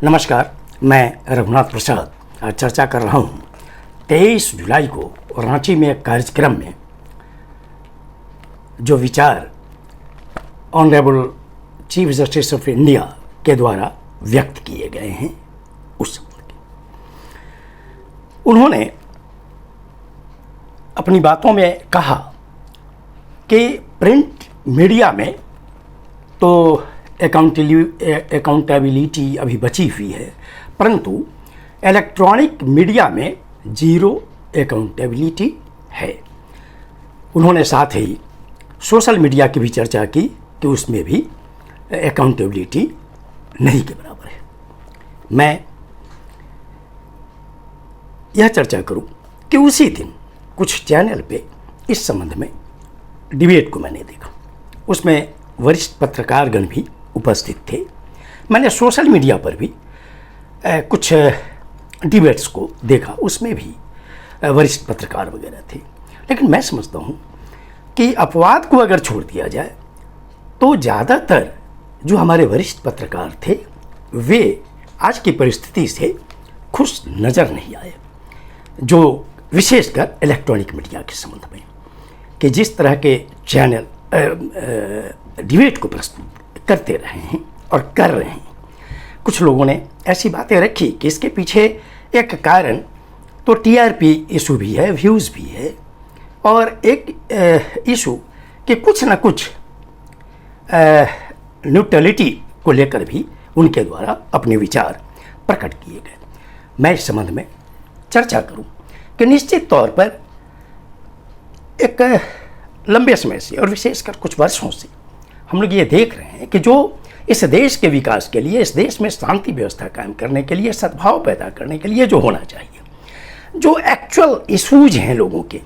नमस्कार, मैं रघुनाथ प्रसाद आज चर्चा कर रहा हूँ 23 जुलाई को रांची में एक कार्यक्रम में जो विचार honourable chief justice of India के द्वारा व्यक्त किए गए हैं उस संबंध के। उन्होंने अपनी बातों में कहा कि प्रिंट मीडिया में तो अकाउंटेबिलिटी अभी बची हुई है, परंतु इलेक्ट्रॉनिक मीडिया में जीरो अकाउंटेबिलिटी है। उन्होंने साथ ही सोशल मीडिया की भी चर्चा की कि उसमें भी अकाउंटेबिलिटी नहीं के बराबर है। मैं यह चर्चा करूं कि उसी दिन कुछ चैनल पे इस संबंध में डिबेट को मैंने देखा। उसमें वरिष्ठ पत्रकारगण भी उपस्थित थे। मैंने सोशल मीडिया पर भी कुछ डिबेट्स को देखा, उसमें भी वरिष्ठ पत्रकार वगैरह थे। लेकिन मैं समझता हूँ कि अपवाद को अगर छोड़ दिया जाए तो ज़्यादातर जो हमारे वरिष्ठ पत्रकार थे वे आज की परिस्थिति से खुश नज़र नहीं आए, जो विशेषकर इलेक्ट्रॉनिक मीडिया के संबंध में कि जिस तरह के चैनल डिबेट को प्रस्तुत करते रहे हैं और कर रहे हैं। कुछ लोगों ने ऐसी बातें रखी कि इसके पीछे एक कारण तो टीआरपी इशू भी है, व्यूज़ भी है, और एक इशू कि कुछ ना कुछ न्यूट्रलिटी को लेकर भी उनके द्वारा अपने विचार प्रकट किए गए। मैं इस संबंध में चर्चा करूं कि निश्चित तौर पर एक लंबे समय से और विशेषकर कुछ वर्षों से हम लोग ये देख रहे हैं कि जो इस देश के विकास के लिए, इस देश में शांति व्यवस्था कायम करने के लिए, सद्भाव पैदा करने के लिए जो होना चाहिए, जो एक्चुअल इशूज हैं लोगों के,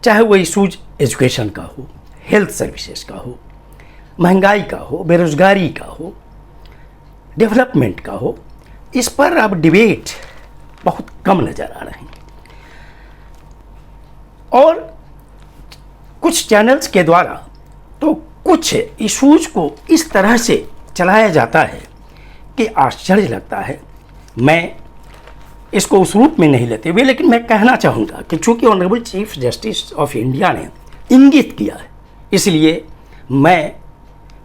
चाहे वो इशूज एजुकेशन का हो, हेल्थ सर्विसेज का हो, महंगाई का हो, बेरोजगारी का हो, डेवलपमेंट का हो, इस पर अब डिबेट बहुत कम नज़र आ रहे हैं। और कुछ चैनल्स के द्वारा तो कुछ इशूज को इस तरह से चलाया जाता है कि आश्चर्य लगता है। मैं इसको उस रूप में नहीं लेते हुए, लेकिन मैं कहना चाहूँगा कि चूँकि honourable chief justice of India ने इंगित किया है, इसलिए मैं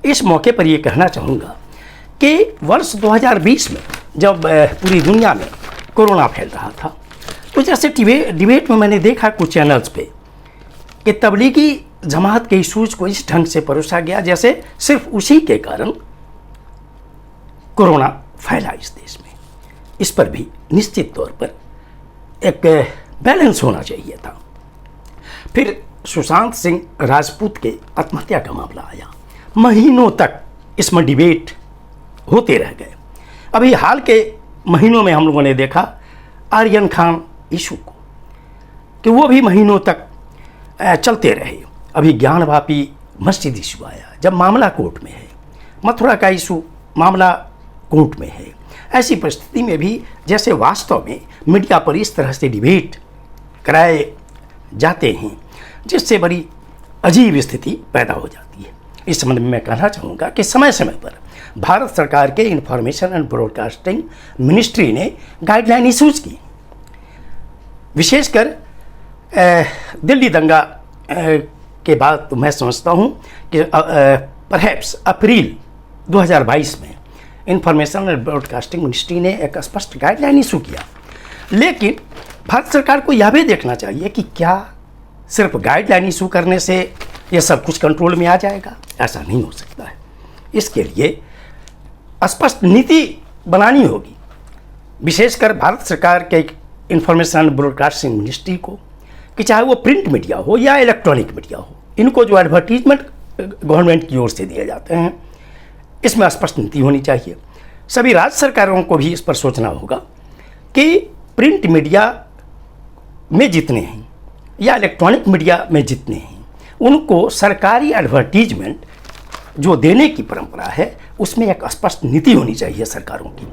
इस मौके पर ये कहना चाहूँगा कि वर्ष 2020 में जब पूरी दुनिया में कोरोना फैल रहा था, तो जैसे डिबेट में मैंने देखा कुछ चैनल्स पे कि तबलीगी जमात के इशूज को इस ढंग से परोसा गया जैसे सिर्फ उसी के कारण कोरोना फैला इस देश में। इस पर भी निश्चित तौर पर एक बैलेंस होना चाहिए था। फिर सुशांत सिंह राजपूत के आत्महत्या का मामला आया, महीनों तक इसमें डिबेट होते रह गए। अभी हाल के महीनों में हम लोगों ने देखा आर्यन खान इशू को कि वो भी महीनों तक चलते रहे। अभी ज्ञानवापी मस्जिद इशू आया, जब मामला कोर्ट में है। मथुरा का इशू मामला कोर्ट में है। ऐसी परिस्थिति में भी जैसे वास्तव में मीडिया पर इस तरह से डिबेट कराए जाते हैं, जिससे बड़ी अजीब स्थिति पैदा हो जाती है। इस संबंध में मैं कहना चाहूँगा कि समय समय पर भारत सरकार के इंफॉर्मेशन एंड ब्रॉडकास्टिंग मिनिस्ट्री ने गाइडलाइन इशूज की। विशेषकर दिल्ली दंगा के बाद तो मैं समझता हूँ कि परहैप्स अप्रैल 2022 में इंफॉर्मेशन एंड ब्रॉडकास्टिंग मिनिस्ट्री ने एक स्पष्ट गाइडलाइन इशू किया। लेकिन भारत सरकार को यह भी देखना चाहिए कि क्या सिर्फ गाइडलाइन इशू करने से ये सब कुछ कंट्रोल में आ जाएगा? ऐसा नहीं हो सकता है। इसके लिए स्पष्ट नीति बनानी होगी, विशेषकर भारत सरकार के इंफॉर्मेशन एंड ब्रॉडकास्टिंग मिनिस्ट्री को, कि चाहे वो प्रिंट मीडिया हो या इलेक्ट्रॉनिक मीडिया हो, इनको जो एडवर्टीजमेंट गवर्नमेंट की ओर से दिए जाते हैं, इसमें स्पष्ट नीति होनी चाहिए। सभी राज्य सरकारों को भी इस पर सोचना होगा कि प्रिंट मीडिया में जितने हैं या इलेक्ट्रॉनिक मीडिया में जितने हैं, उनको सरकारी एडवर्टीजमेंट जो देने की परंपरा है उसमें एक स्पष्ट नीति होनी चाहिए सरकारों की,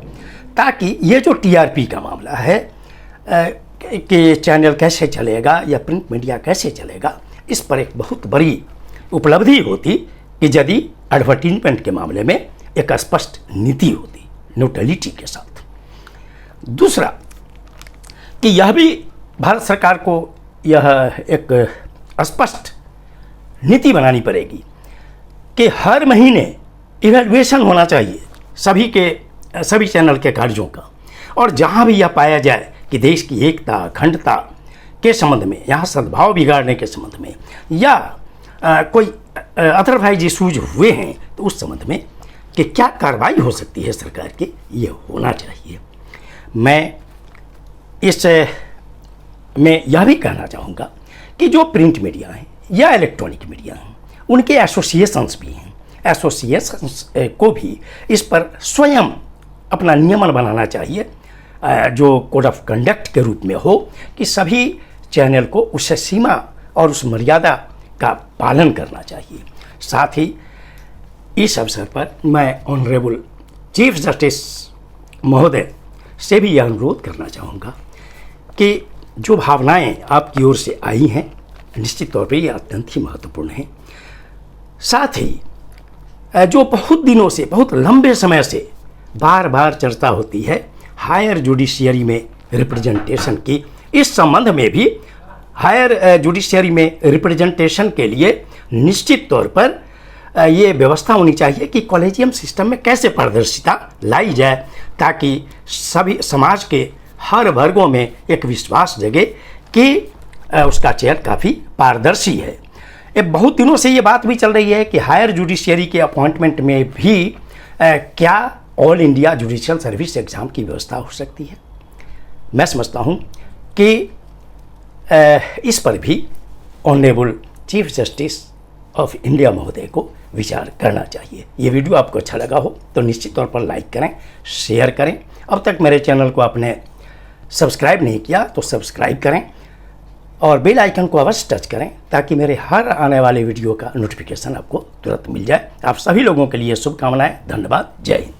ताकि ये जो टीआरपी का मामला है कि चैनल कैसे चलेगा या प्रिंट मीडिया कैसे चलेगा, इस पर एक बहुत बड़ी उपलब्धि होती कि यदि एडवर्टीजमेंट के मामले में एक स्पष्ट नीति होती न्यूट्रलिटी के साथ। दूसरा कि यह भी भारत सरकार को यह एक स्पष्ट नीति बनानी पड़ेगी कि हर महीने इवैल्यूएशन होना चाहिए सभी चैनल के कार्यों का, और जहां भी यह पाया जाए कि देश की एकता अखंडता के संबंध में, यहाँ सद्भाव बिगाड़ने के संबंध में या कोई अदरवाइज इशूज हुए हैं तो उस संबंध में कि क्या कार्रवाई हो सकती है सरकार की, ये होना चाहिए। मैं इस में यह भी कहना चाहूँगा कि जो प्रिंट मीडिया हैं या इलेक्ट्रॉनिक मीडिया हैं, उनके एसोसिएशंस भी हैं, एसोसिएशंस को भी इस पर स्वयं अपना नियमन बनाना चाहिए, जो कोड ऑफ कंडक्ट के रूप में हो कि सभी चैनल को उस सीमा और उस मर्यादा का पालन करना चाहिए। साथ ही इस अवसर पर मैं ऑनरेबल चीफ जस्टिस महोदय से भी यह अनुरोध करना चाहूँगा कि जो भावनाएं आपकी ओर से आई हैं निश्चित तौर पर ये अत्यंत ही महत्वपूर्ण हैं। साथ ही जो बहुत दिनों से, बहुत लंबे समय से बार बार चर्चा होती है हायर जुडिशियरी में रिप्रेजेंटेशन की, इस संबंध में भी हायर जुडिशियरी में रिप्रेजेंटेशन के लिए निश्चित तौर पर ये व्यवस्था होनी चाहिए कि कॉलेजियम सिस्टम में कैसे पारदर्शिता लाई जाए, ताकि सभी समाज के हर वर्गों में एक विश्वास जगे कि उसका चयन काफ़ी पारदर्शी है। ये बहुत दिनों से ये बात भी चल रही है कि हायर जुडिशियरी के अपॉइंटमेंट में भी क्या all India judicial service exam की व्यवस्था हो सकती है। मैं समझता हूँ कि इस पर भी honourable chief justice of India महोदय को विचार करना चाहिए। ये वीडियो आपको अच्छा लगा हो तो निश्चित तौर पर लाइक करें, शेयर करें। अब तक मेरे चैनल को आपने सब्सक्राइब नहीं किया तो सब्सक्राइब करें और बेल आइकन को अवश्य टच करें ताकि मेरे हर आने वाले वीडियो का नोटिफिकेशन आपको तुरंत मिल जाए। आप सभी लोगों के लिए शुभकामनाएं। धन्यवाद। जय हिंद।